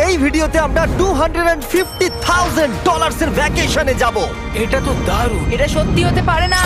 এই ভিডিওতে আমরা $250,000 এর ভ্যাকেশনে যাব। এটা তো দারুণ। এটা সত্যি হতে পারে না।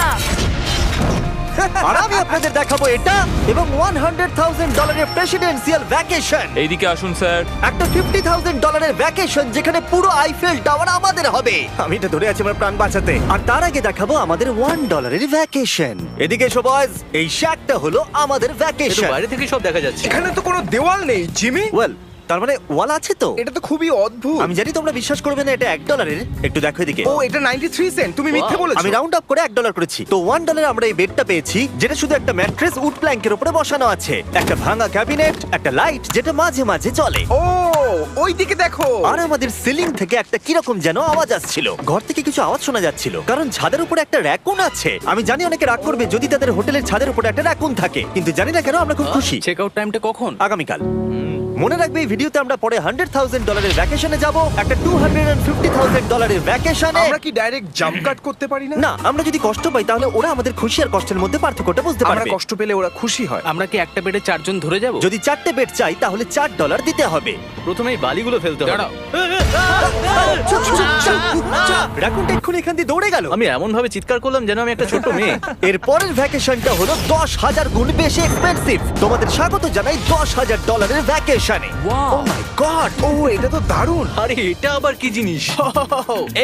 আর আমি আপনাদের দেখাবো এটা এবং $100,000 এর প্রেসিডেন্সিয়াল ভ্যাকেশন। এইদিকে আসুন স্যার। একটা $50,000 এর ভ্যাকেশন যেখানে পুরো আইফেল টাওয়ার আমাদের হবে। আমি এটা ধরে আছি আমার প্রাণ বাঁচাতে। আর তার আগে দেখাবো আমাদের $1 এর ভ্যাকেশন। এদিকে এসো বয়স, এই শ্যাকটা হলো আমাদের ভ্যাকেশন। বাইরে থেকে সব দেখা যাচ্ছে। এখানে তো কোনো দেওয়াল নেই জিমি। ওয়েল, তার মানে ওয়াল আছে তো? এটা তো খুবই অদ্ভুত। আমি জানি তোমরা বিশ্বাস করবে না, এটা $1 একটু দেখো এদিকে। ও এটা 93 সেন্ট, তুমি মিথ্যে বলেছো। আমি রাউন্ড আপ করে $1 করেছি। তো $1 আমরা এই বেডটা পেয়েছি, যেটা শুধু একটা ম্যাট্রেস উড প্ল্যাঙ্কের উপরে বসানো আছে, একটা ভাঙা ক্যাবিনেট, একটা লাইট যেটা মাঝে মাঝে চলে, ও ওই দিকে দেখো। আর আমাদের সিলিং থেকে একটা কিরকম যেন আওয়াজ আসছিল। ঘর থেকে কিছু আওয়াজ শোনা যাচ্ছিল, কারণ ছাদের উপরে একটা র‍্যাকুন আছে। আমি জানি অনেকে রাগ করবে যদি তাদের হোটেলের ছাদের উপরে একটা র‍্যাকুন থাকে, কিন্তু জানি না কেন আমরা খুব খুশি। চেক আউট টাইমটা কখন? আগামীকাল। মনে রাখবে এই ভিডিওতে আমরা পরে $100,000 এর ভ্যাকেশনে যাব, একটা $250,000 এর ভ্যাকেশনে। আমরা কি ডাইরেক্ট জাম্প কাট করতে পারি না? না, আমরা যদি কষ্ট পাই তাহলে ওরা আমাদের খুশি আর কষ্টের মধ্যে পার্থক্যটা বুঝতে আমরা পারবে। কষ্ট পেলে ওরা খুশি হয়। আমরা কি একটা বেডে 4 জন ধরে যাব? যদি 4টে বেড চাই তাহলে $4 দিতে হবে। প্রথমেই বালিগুলো ফেলতে হবে। রাকুনটা এক্ষুনি এখান দিয়ে দৌড়ে গেল। আমি এমন ভাবে চিৎকার করলাম যেন আমি একটা ছোট মেয়ে। এর পরের ভ্যাকেশনটা হলো 10,000 গুণ বেশি এক্সপেন্সিভ। তোমাদের স্বাগত জানাই $10,000 এর ভ্যাকেশনে। ও মাই গড, ও এটা তো দারুণ। আরে এটা আবার কি জিনিস?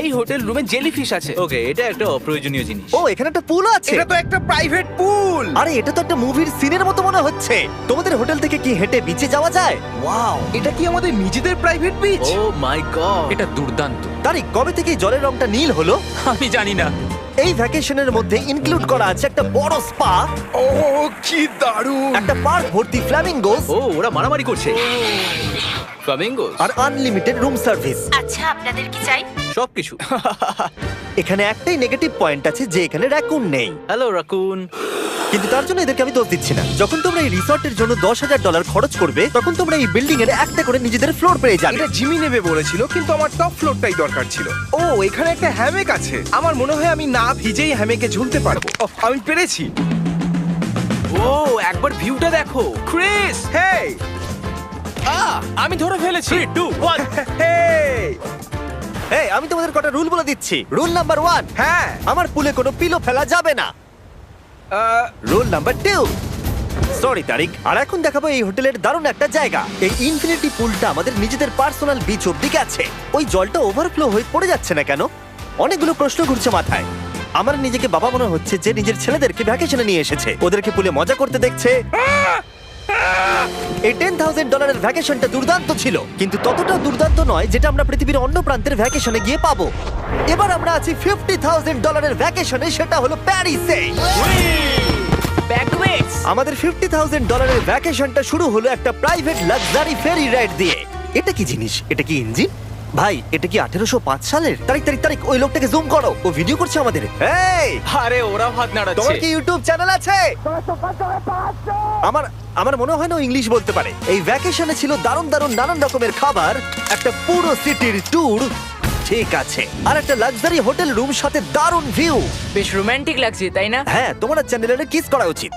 এই হোটেল রুমে জেলিফিশ আছে। ওকে, এটা একটা অপ্রয়োজনীয় জিনিস। ও এখানে একটা পুল আছে। এটা তো একটা প্রাইভেট পুল। আরে এটা তো একটা মুভির সিনের মতো মনে হচ্ছে। তোমাদের হোটেল থেকে কি হেঁটে বিচে যাওয়া যায়? ওয়াও। এটা কি আমাদের নিজেদের প্রাইভেট বিচ? ও মাই গড, এটা দুর্দান্ত। তারিক, কবে থেকে এই জলের রংটা নীল হলো? আমি জানি না। এই ভ্যাকেশনের মধ্যে ইনক্লুড করা আছে একটা বড় স্পা, ও কি দারুণ। একটা পার্ক ভর্তি ফ্ল্যামিঙ্গোস, ও ওরা মারামারি করছে। ফ্লামিঙ্গোস আর আনলিমিটেড রুম সার্ভিস। আচ্ছা, আপনাদের কি চাই? সবকিছু। এখানে একটাই নেগেটিভ পয়েন্ট আছে যে এখানে র‍্যাকুন নেই, হ্যালো রাকুন। কিন্তু তার জন্য এদেরকে আমি দোষ দিচ্ছি না। যখন তোমরা এই রিসর্টের জন্য $10,000 খরচ করবে, তখন তোমরা এই বিল্ডিং এর একটা করে নিজেদের ফ্লোর পেয়ে যাবে। এটা জিমি নেবে বলেছিল, কিন্তু আমার টপ ফ্লোরটাই দরকার ছিল। ও এখানে একটা হ্যামেক আছে। আমার মনে হয় আমি না ভিজেই হ্যামেকে ঝুলতে পারবো। ওহ, আমি পেরেছি। ও একবার ভিউটা দেখো ক্রিস। হেই আমি ধরে ফেলেছি। 3, 2, 1। হেই এই, আমি তোমাদের কটা রুল বলে দিচ্ছি। রুল নাম্বার 1, হ্যাঁ আমার পুলে কোনো পিলো ফেলা যাবে না। রুল নাম্বার 2, সরি তারিক। আর এখন দেখাবো এই হোটেলের দারুণ একটা জায়গা। এই ইনফিনিটি পুলটা আমাদের নিজেদের পার্সোনাল বিচ অব্দি গেছে। ওই জলটা ওভারফ্লো হয়ে পড়ে যাচ্ছে না কেন? অনেকগুলো প্রশ্ন ঘুরছে মাথায়। আমার নিজেকে বাবা মনে হচ্ছে যে নিজের ছেলেদেরকে ভ্যাকেশনে নিয়ে এসেছে, ওদেরকে পুলে মজা করতে দেখছে। এই $10,000 এর ভ্যাকেশনটা দুর্দান্ত ছিল, কিন্তু ততটা দুর্দান্ত নয় যেটা আমরা পৃথিবীর অন্য প্রান্তের ভ্যাকেশনে গিয়ে পাবো। এবার আমরা আছি $50,000 এর ভ্যাকেশনে, সেটা হলো প্যারিসে। ব্যাকওয়েটস। আমাদের $50,000 এর ভ্যাকেশনটা শুরু হলো একটা প্রাইভেট লাক্সারি ফেরি রাইড দিয়ে। এটা কি জিনিস? এটা কি ইঞ্জিন? ভাই, এটা কি 1805 সালের? তারিক তারিক তারিক, ওই লোকটাকে জুম করো, ও ভিডিও করছে আমাদের। এই, আরে ওরা হাত তোমার নাড়াচ্ছে। কি ইউটিউব চ্যানেল আছে? আমার মনে হয় না ও ইংলিশ বলতে পারে। এই ভ্যাকেশনে ছিল দারুণ দারুণ নানান রকমের খাবার, একটা পুরো সিটির ট্যুর, ঠিক আছে, আর একটা লাক্সারি হোটেল রুম সাথে দারুণ ভিউ। বেশ রোমান্টিক লাগছে, তাই না? হ্যাঁ, তোমার চ্যানেলে কিস করা উচিত।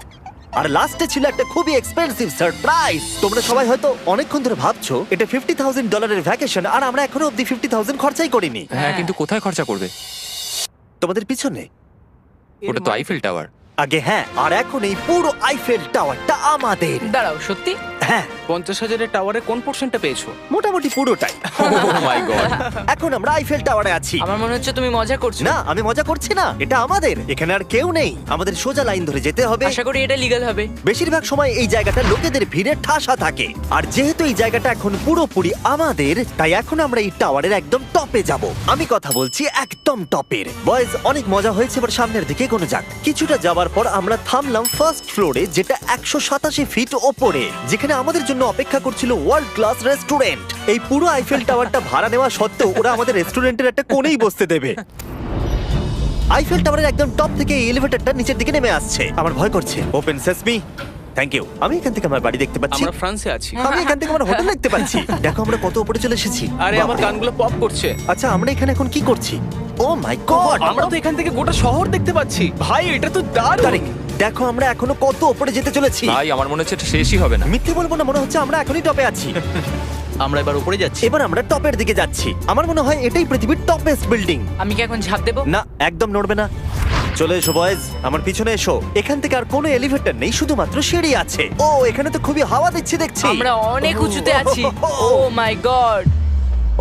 আর লাস্টে ছিল একটা খুবই এক্সপেন্সিভ সারপ্রাইজ। তোমরা সবাই হয়তো অনেকক্ষণ ধরে ভাবছো এটা $50,000 এর ভ্যাকেশন, আর আমরা এখনো অব্দি 50,000 খরচাই করিনি। হ্যাঁ, কিন্তু কোথায় খরচা করবে? তোমাদের পিছনে ওটা তো আইফেল টাওয়ার। আগে, হ্যাঁ, আর এখন এই পুরো আইফেল টাওয়ারটা আমাদের। দাঁড়াও, সত্যি? হ্যাঁ, 50,000 এর টাওয়ারের কোন পোরশনটা পেয়েছো? মোটামুটি পুরোটাই। ও মাই গড। এখন আমরা আইফেল টাওয়ারে আছি। আমার মনে হচ্ছে তুমি মজা করছো। না, আমি মজা করছি না, এটা আমাদের। এখানে আর কেউ নেই, আমাদের সোজা লাইন ধরে যেতে হবে। আশা করি এটা লিগ্যাল হবে। বেশিরভাগ সময় এই জায়গাটা লোকেদের ভিড়ে ঠাসা থাকে, আর যেহেতু এই জায়গাটা এখন পুরোপুরি আমাদের, তাই এখন আমরা এই টাওয়ারের একদম টপে যাব। আমি কথা বলছি একদম টপের। বয়েজ, অনেক মজা হয়েছে, এবার সামনের দিকে এগোনো যাক। কিছুটা যাওয়ার পর আমরা থামলাম ফার্স্ট ফ্লোরে, যেটা 187 ফিট ওপরে, যেখানে আমাদের জন্য অপেক্ষা করছিল ওয়ার্ল্ড ক্লাস রেস্টুরেন্ট। এই পুরো আইফেল টাওয়ারটা ভাড়া নেওয়া সত্ত্বেও ওরা আমাদের রেস্টুরেন্টের একটা কোণেই বসতে দেবে। আইফেল টাওয়ারের একদম টপ থেকে এই এলিভেটরটা নিচের দিকে নেমে আসছে। আমার ভয় করছে। Open sesame. Thank you. আমি এখান থেকে আমার বাড়ি দেখতে পাচ্ছি। আমরা ফ্রান্সে আছি। আমি এখান থেকে আমার হোটেল দেখতে পাচ্ছি। দেখো আমরা কত উপরে চলে এসেছি। আরে আমার বাপরে। কানগুলো পপ করছে। আচ্ছা, আমরা এখানে এখন কি করছি? ও মাই গড, আমরা তো এখান থেকে গোটা শহর দেখতে পাচ্ছি। ভাই, এটা তো দারুণ। তারিক, দেখো আমরা এখনো কত উপরে যেতে চলেছি। ভাই, আমার মনে হচ্ছে এটা শেষই হবে না। মিথ্যে বলবো না, মনে হচ্ছে আমরা এখনই টপে আছি। আমরা এবার উপরে যাচ্ছি। এবার আমরা টপের দিকে যাচ্ছি। আমার মনে হয় এটাই পৃথিবীর টপেস্ট বিল্ডিং। আমি কি এখন ঝাঁপ দেবো? না, একদম নড়বে না। চলে এসো বয়েজ, আমার পিছনে এসো। এখান থেকে আর কোনো এলিভেটর নেই, শুধুমাত্র সিঁড়ি আছে। ও, এখানে তো খুবই হাওয়া দিচ্ছে দেখছি। আমরা অনেক উঁচুতে আছি। ও মাই গড!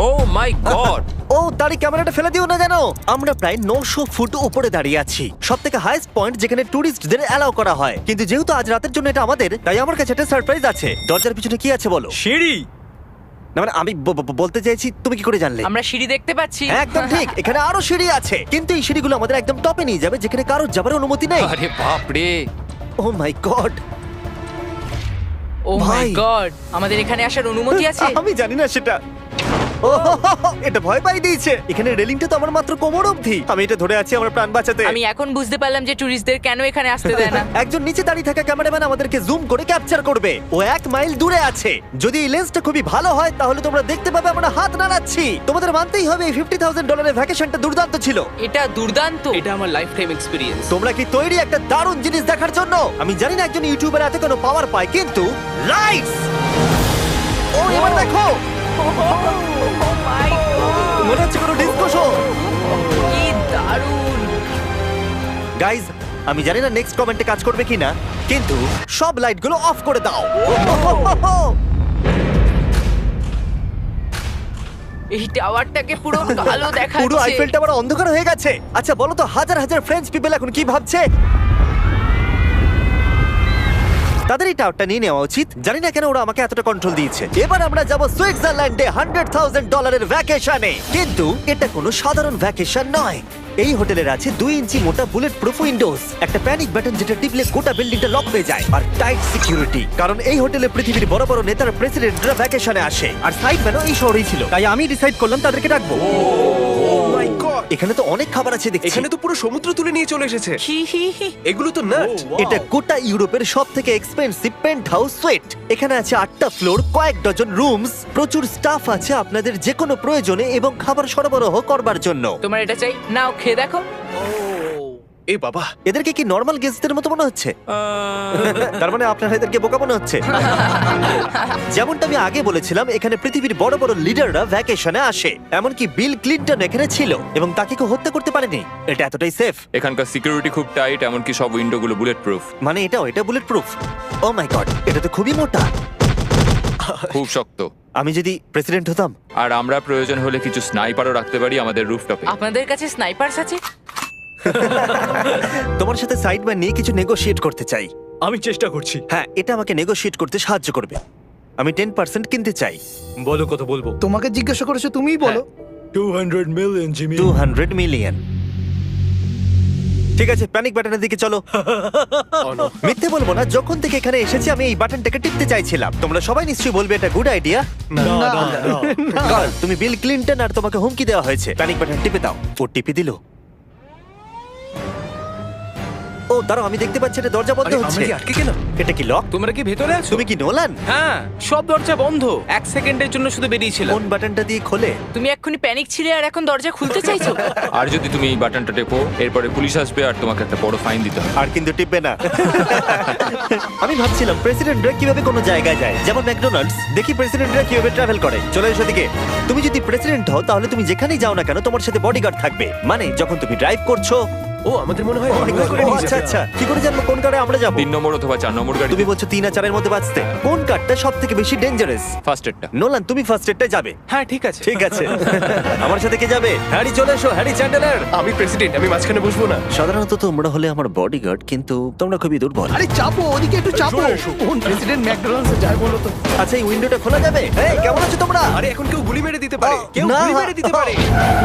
ও মাই গড! ও, তারই ক্যামেরাটা ফেলে দিও না জানো। আমরা প্রায় 900 ফুট উপরে দাঁড়িয়ে আছি, সব থেকে হাইস্ট পয়েন্ট যেখানে টুরিস্টদের অ্যালাউ করা হয়। কিন্তু যেহেতু আজ রাতের জন্য এটা আমাদের, তাই আমার কাছে একটা সারপ্রাইজ আছে। দরজার পিছনে কি আছে বলো? সিঁড়ি। না মানে আমি বলতে চাইছি, তুমি কি করে জানলে? আমরা সিঁড়ি দেখতে পাচ্ছি। হ্যাঁ, একদম ঠিক। এখানে আরো সিঁড়ি আছে, কিন্তু এই সিঁড়িগুলো আমাদের একদম টপে নিয়ে যাবে, যেখানে কারোর যাবার অনুমতি নেই। আরে বাপ রে! ও মাই গড! ও মাই ভাই। গড! আমাদের এখানে আসার অনুমতি আছে? আমি জানি না সেটা। ও, এটা ভয় পাই দিয়েছে। এখানে রেলিংটা তো আমার মাত্র কোমর অবধি। আমি এটা ধরে আছি আমার প্রাণ বাঁচাতে। আমি এখন বুঝতে পারলাম যে ট্যুরিস্টদের কেন এখানে আসতে দেয় না। একজন নিচে দাঁড়িয়ে থাকা ক্যামেরাম্যান আমাদেরকে জুম করে ক্যাপচার করবে। ও 1 মাইল দূরে আছে। যদি এই লেন্সটা খুবই ভালো হয় তাহলে তোমরা দেখতে পাবে আমরা হাত নাড়াচ্ছি। তোমাদের মানতেই হবে এই $50,000 ভ্যাকেশনটা দুর্দান্ত ছিল। এটা দুর্দান্ত। এটা আমার লাইফ টাইম এক্সপিরিয়েন্স। তোমরা কি তৈরি একটা দারুণ জিনিস দেখার জন্য? আমি জানি না একজন ইউটিউবার এত কোনো পাওয়ার পায়, কিন্তু লাইটস! ও, এবার দেখো, মনে হচ্ছে কোনো ডিসকো শো। কি দারুণ! গাইজ, আমি জানি না নেক্সট কমেন্টে কাজ করবে কিনা, কিন্তু সব লাইটগুলো অফ করে দাও। এই টাওয়ারটাকে পুরো কালো দেখাচ্ছে। পুরো আইফেল টাওয়ার অন্ধকার হয়ে গেছে। আচ্ছা বলো তো, হাজার হাজার ফ্রেঞ্চ পিপল এখন কি ভাবছে? তাদের এই টাওয়ারটা নিয়ে নেওয়া উচিত। জানি না কেন ওরা আমাকে এতটা কন্ট্রোল দিয়েছে। এবার আমরা যাব সুইজারল্যান্ডে $100,000 ভ্যাকেশনে। কিন্তু এটা কোনো সাধারণ ভ্যাকেশন নয়। এই হোটেলের আছে 2 ইঞ্চি মোটা বুলেট প্রুফ উইন্ডোজ, একটা প্যানিক বাটন যেটা টিপলে গোটা বিল্ডিংটা লক হয়ে যায়, আর টাইট সিকিউরিটি। কারণ এই হোটেলে পৃথিবীর বড় বড় নেতার প্রেসিডেন্টরা ভ্যাকেশনে আসে। আর সাইডম্যানও এই শহরেই ছিল, তাই আমি ডিসাইড করলাম তাদেরকে ডাকবো। ও মাই গড! এখানে তো অনেক খাবার আছে দেখছি। এখানে তো পুরো সমুদ্র তুলে নিয়ে চলে এসেছে। হি হি হি। এগুলো তো নাট। এটা গোটা ইউরোপের সব থেকে এক্সপেন্সিভ পেন্ট হাউস সুইট। এখানে আছে 8টা ফ্লোর, কয়েক ডজন রুমস, প্রচুর স্টাফ আছে আপনাদের যে কোনো প্রয়োজনে এবং খাবার সরবরাহ করবার জন্য। তোমার এটা চাই? নাও খেয়ে দেখো। এ বাবা! এদেরকে কি নর্মাল গেস্টদের মতো মনে হচ্ছে? তার মানে আপনারা এদেরকে বোকা মনে হচ্ছে। যেমনটা আমি আগে বলেছিলাম, এখানে পৃথিবীর বড় বড় লিডাররা ভ্যাকেশনে আসে। এমনকি বিল ক্লিনটন এখানে ছিল এবং তাকে কেউ হত্যা করতে পারেনি। এটা এতটাই সেফ। এখানকার সিকিউরিটি খুব টাইট, এমনকি সব উইন্ডোগুলো বুলেট প্রুফ। মানে এটা বুলেট প্রুফ। ও মাই গড, এটা তো খুবই মোটা। খুব শক্ত। আমি যদি প্রেসিডেন্ট হতাম। আর আমরা প্রয়োজন হলে কিছু স্নাইপারও রাখতে পারি আমাদের রুফটপে। আপনাদের কাছে স্নাইপারস আছে? তোমার সাথে সাইডম্যান নিয়ে কিছু নেগোশিয়েট করতে চাই। আমি চেষ্টা করছি। হ্যাঁ, এটা আমাকে নেগোশিয়েট করতে সাহায্য করবে। আমি 10% কিনতে চাই। বলো কত বলবো? তোমাকে জিজ্ঞাসা করেছো, তুমিই বলো। 200 মিলিয়ন জিমি। 200 মিলিয়ন। ঠিক আছে, প্যানিক বাটনের দিকে চলো। মিথ্যে বলবো না, যখন থেকে এখানে এসেছি আমি এই বাটনটাকে টিপতে চাইছিলাম। তোমরা সবাই নিশ্চয়ই বলবে এটা গুড আইডিয়া। কারণ তুমি বিল ক্লিনটন আর তোমাকে হুমকি দেওয়া হয়েছে। প্যানিক বাটন টিপে দাও। ও টিপে দিল। ও দাঁড়াও, আমি দেখতে পাচ্ছি এটা দরজা বন্ধ আরে, হচ্ছে। আমরা কি আটকে গেলাম? এটা কি লক? তোমরা কি ভেতরে আছো? তুমি কি নোলান? হ্যাঁ, সব দরজা বন্ধ। 1 সেকেন্ডের জন্য শুধু বেরিয়েছিলাম। কোন বাটনটা দিয়ে খোলে? তুমি এক্ষুনি প্যানিক ছিলে আর এখন দরজা খুলতে চাইছো? আর যদি তুমি এই বাটনটা টেপো, এরপরে পুলিশ আসবে আর তোমাকে একটা বড় ফাইন দিতে হবে। আর কিন্তু টিপবে না। আমি ভাবছিলাম প্রেসিডেন্টরা কিভাবে কোনো জায়গায় যায়, যেমন ম্যাকডোনাল্ডস। দেখি প্রেসিডেন্টরা কিভাবে ট্রাভেল করে। চলে এসো দিকে। তুমি যদি প্রেসিডেন্ট হও তাহলে তুমি যেখানেই যাও না কেন তোমার সাথে বডিগার্ড থাকবে। মানে যখন তুমি ড্রাইভ করছো। ও, আমাদের মনে হয় ও, অনেক করে নিয়ে আচ্ছা যাবে। আচ্ছা, কি করে জানবো কোন কারে আমরা যাবো? 3 নম্বর অথবা 4 নম্বর গাড়ি। তুমি বলছো 3 আর 4 এর মধ্যে বাঁচতে। কোন কারটা সব থেকে বেশি ডেঞ্জারাস? ফার্স্ট এডটা। নোলান, তুমি ফার্স্ট এডটাই যাবে। হ্যাঁ, ঠিক আছে। ঠিক আছে। আমার সাথে কে যাবে? হ্যারি, চলে এসো। Harry Chandler. আমি প্রেসিডেন্ট, আমি মাঝখানে বসবো না। সাধারণত তোমরা হলে আমার বডিগার্ড, কিন্তু তোমরা খুবই দুর্বল। আরে চাপো, ওদিকে একটু চাপো। কোন প্রেসিডেন্ট ম্যাকডোনাল্ডসে যায় বলো তো? আচ্ছা, এই উইন্ডোটা খোলা যাবে? এই, কেমন আছো তোমরা? আরে, এখন কেউ গুলি মেরে দিতে পারে। কেউ না, গুলি মেরে দিতে পারে।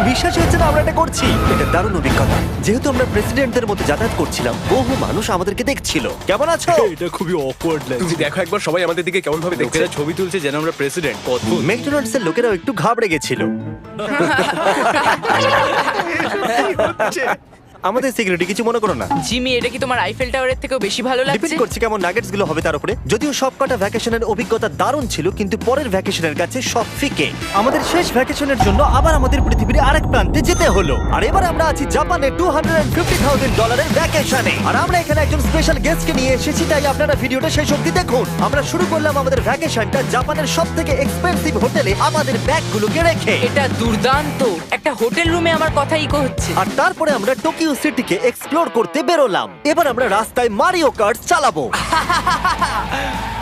বিশ্বাসই হচ্ছে না আমরা এটা করছি। এটা দারুণ অভিজ্ঞতা। যেহেতু আমরা প্রেসিডেন্টদের মতো যাতায়াত করছিলাম, বহু মানুষ আমাদেরকে দেখছিল। কেমন আছো? এটা খুবই অকওয়ার্ড লাগছে। তুমি দেখো একবার সবাই আমাদের দিকে কেমন ভাবে দেখছে। লোকেরা ছবি তুলছে যেন আমরা প্রেসিডেন্ট। অদ্ভুত। ম্যাকডোনাল্ডস এর লোকেরাও একটু ঘাবড়ে গেছিল। আমাদের সিকিউরিটি কিছু মনে করো না। জিমি, এটা কি তোমার আইফেল টাওয়ারের থেকেও বেশি ভালো লাগছে? ডিপেন্ড করছে কেমন নাগেটস গুলো হবে তার উপরে। যদিও সবকটা ভ্যাকেশনের অভিজ্ঞতা দারুণ ছিল, কিন্তু পরের ভ্যাকেশনের কাছে সব ফিকে। আমাদের শেষ ভ্যাকেশনের জন্য আবার আমাদের পৃথিবীর আরেক প্রান্তে যেতে হলো। আর এবার আমরা আছি জাপানে $250,000 ভ্যাকেশনে। আর আমরা এখানে একজন স্পেশাল গেস্টকে নিয়ে এসেছি, তাই আপনারা ভিডিওটা শেষ অবধি দেখুন। আমরা শুরু করলাম আমাদের ভ্যাকেশনটা জাপানের সবথেকে এক্সপেন্সিভ হোটেলে আমাদের ব্যাগগুলোকে রেখে। এটা দুর্দান্ত। একটা হোটেল রুমে আমার কথা ইকো হচ্ছে। আর তারপরে আমরা টোকিও সিটিকে এক্সপ্লোর করতে বেরোলাম। এবার আমরা রাস্তায় মারিও কার্টস চালাবো।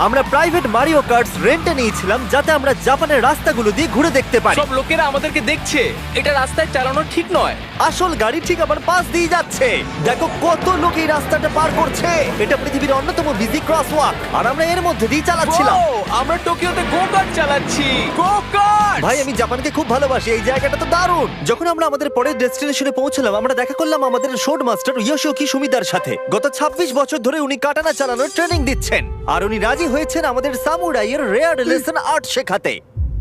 আমরা প্রাইভেট মারিও কার্টস রেন্টে নিয়েছিলাম, যাতে আমরা জাপানের রাস্তাগুলো দিয়ে ঘুরে দেখতে পারি। সব লোকেরা আমাদেরকে দেখছে। এটা রাস্তায় চালানো ঠিক নয়। আসল গাড়ি ঠিক আমার পাশ দিয়ে যাচ্ছে। দেখো কত লোক এই রাস্তাটা পার করছে। এটা পৃথিবীর অন্যতম বিজি ক্রসওয়াক, আর আমরা এর মধ্যে দিয়ে চালাচ্ছিলাম। ও, আমরা টোকিওতে গো কার্ট চালাচ্ছি। গো কার্ট! ভাই, আমি জাপানকে খুব ভালোবাসি। এই জায়গাটা তো দারুণ। যখন আমরা আমাদের পরের ডেস্টিনেশনে পৌঁছলাম, আমরা দেখা করলাম আমাদের শোড মাস্টার ইয়োশিওকি সুমিদার সাথে। গত 26 বছর ধরে উনি কাটানা চালানোর ট্রেনিং দিচ্ছেন, আর উনি রাজি হয়েছেন আমাদের সামুরাইয়ের রেয়ার লেসন আর্ট শেখাতে।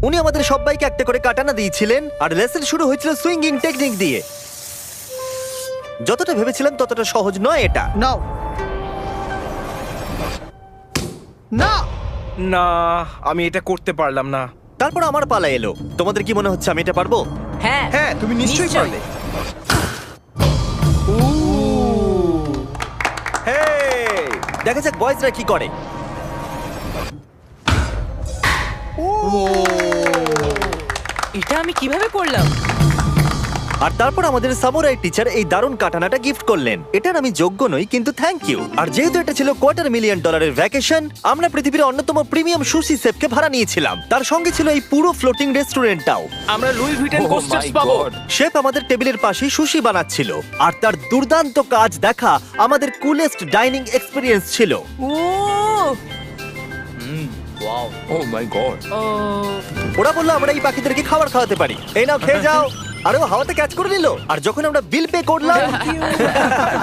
উনি আমাদের সবাইকে একটা করে কাটানা দিয়েছিলেন, আর লেসন শুরু হয়েছিল সুইঙ্গিং টেকনিক দিয়ে। যতটা ভেবেছিলাম ততটা সহজ নয় এটা। নাও না, না, আমি এটা করতে পারলাম না। তারপর আমার পালা এলো। তোমাদের কি মনে হচ্ছে আমি এটা পারবো? হ্যাঁ হ্যাঁ, তুমি নিশ্চয়ই পারলে। হেই, দেখা যাক বয়েজরা কি করে। এটা আমি কিভাবে করলাম? আর তারপর আমাদের সামুরাই টিচার এই দারুণ কাটানাটা গিফট করলেন। এটার আমি যোগ্য নই, কিন্তু থ্যাংক ইউ। আর যেহেতু এটা ছিল $250,000 ভ্যাকেশন, আমরা পৃথিবীর অন্যতম প্রিমিয়াম সুশি শেফকে ভাড়া নিয়েছিলাম। তার সঙ্গে ছিল এই পুরো ফ্লোটিং রেস্টুরেন্টটাও। আমরা লুই ভিটেন Oh কোস্টার্স my পাবো। God! শেফ আমাদের টেবিলের পাশেই সুশি বানাচ্ছিল, আর তার দুর্দান্ত কাজ দেখা আমাদের কুলেস্ট ডাইনিং এক্সপিরিয়েন্স ছিল। ও ও মাই গড! ও ওরা বললো আমরা এই পাখিদেরকে খাবার খাওয়াতে পারি। এই নাও, খেয়ে যাও। আরে ও হাওয়াতে ক্যাচ করে নিল। আর যখন আমরা বিল পে করলাম,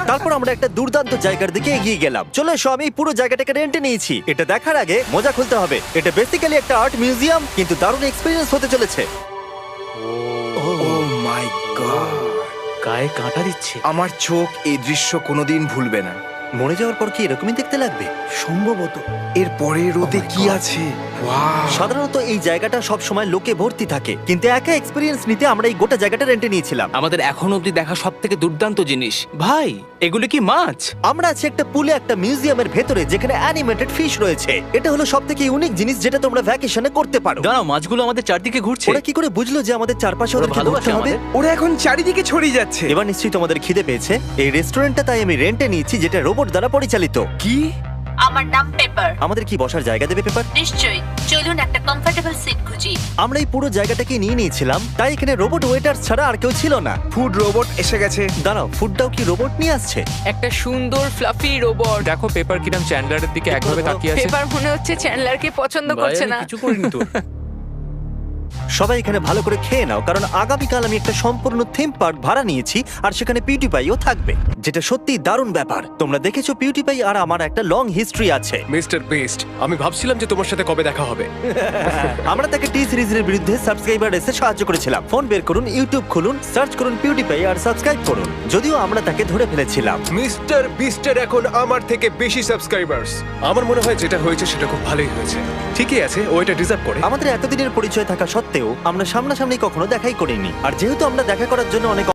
তারপর আমরা একটা দুর্দান্ত জায়গার দিকে এগিয়ে গেলাম। চলে এসো, আমি পুরো জায়গাটাকে রেন্টে নিয়েছি। এটা দেখার আগে মজা খুলতে হবে। এটা বেসিক্যালি একটা আর্ট মিউজিয়াম, কিন্তু দারুণ এক্সপেরিয়েন্স হতে চলেছে। ও মাই গড, গায়ে কাঁটা দিচ্ছে। আমার চোখ এই দৃশ্য কোনোদিন ভুলবে না। মরে যাওয়ার পর কি এরকমই দেখতে লাগবে? সম্ভবত। এর পরে রোদে কি আছে? ওয়াও! সাধারণত এই জায়গাটা সব সময় লোকে ভর্তি থাকে, কিন্তু একা এক্সপেরিয়েন্স নিতে আমরা এই গোটা জায়গাটা রেন্টে নিয়েছিলাম। আমাদের এখন অবধি দেখা সবথেকে দুর্দান্ত জিনিস। ভাই, এগুলো কি মাছ? আমরা আছি একটা পুলে, একটা মিউজিয়ামের ভেতরে, যেখানে অ্যানিমেটেড ফিশ রয়েছে। এটা হলো সবথেকে ইউনিক জিনিস যেটা তোমরা ভ্যাকেশনে করতে পারো। দাঁড়াও, মাছগুলো আমাদের চারদিকে ঘুরছে। ওরা কি করে বুঝলো যে আমাদের চারপাশে ওরা ওদেরকে ভালোবাসে ঘুরতে হবে? আমাদের। ওরা এখন চারিদিকে ছড়িয়ে যাচ্ছে। এবার নিশ্চয়ই তোমাদের খিদে পেয়েছে। এই রেস্টুরেন্টটা তাই আমি রেন্টে নিয়েছি, যেটা রোবট দ্বারা পরিচালিত। কি? আমার নাম পেপার। আমাদের কি বসার জায়গা দেবে পেপার? নিশ্চয়ই, চলুন একটা কমফোর্টেবল সিট খুঁজি। আমরা এই পুরো জায়গাটাকে নিয়ে নিয়েছিলাম, তাই এখানে রোবট ওয়েটার ছাড়া আর কেউ ছিল না। ফুড রোবট এসে গেছে। দাঁড়াও, ফুডটাও কি রোবট নিয়ে আসছে? একটা সুন্দর ফ্লাফি রোবট। দেখো পেপার কিরম চ্যান্ডলারের দিকে একভাবে তাকিয়ে আছে। পেপার মনে হচ্ছে চ্যান্ডলারকে পছন্দ ভাই, করছে আমি না। কিছু করিনি তো। সবাই এখানে ভালো করে খেয়ে নাও, কারণ আগামীকাল আমি একটা সম্পূর্ণ থিম পার্ক ভাড়া নিয়েছি, আর সেখানে পিউটিপাইও থাকবে, যেটা সত্যি দারুণ ব্যাপার। তোমরা দেখেছো পিউটিপাই আর আমার একটা লং হিস্ট্রি আছে। মিস্টার বেস্ট, আমি ভাবছিলাম যে তোমার সাথে কবে দেখা হবে। আমরা তাকে টি সিরিজের বিরুদ্ধে সাবস্ক্রাইবার এসে সাহায্য করেছিলাম। ফোন বের করুন, ইউটিউব খুলুন, সার্চ করুন পিউটিপাই আর সাবস্ক্রাইব করুন। যদিও আমরা তাকে ধরে ফেলেছিলাম। মিস্টার বিস্টের এখন আমার থেকে বেশি সাবস্ক্রাইবার্স। আমার মনে হয় যেটা হয়েছে সেটা খুব ভালোই হয়েছে। ঠিকই আছে, ও এটা ডিজার্ভ করে। আমাদের এতদিনের পরিচয় থাকা সত্ত্বেও আমরা সামনাসামনি কখনো দেখাই করিনি, আর যেহেতু আমরা দেখা করার জন্য অনেক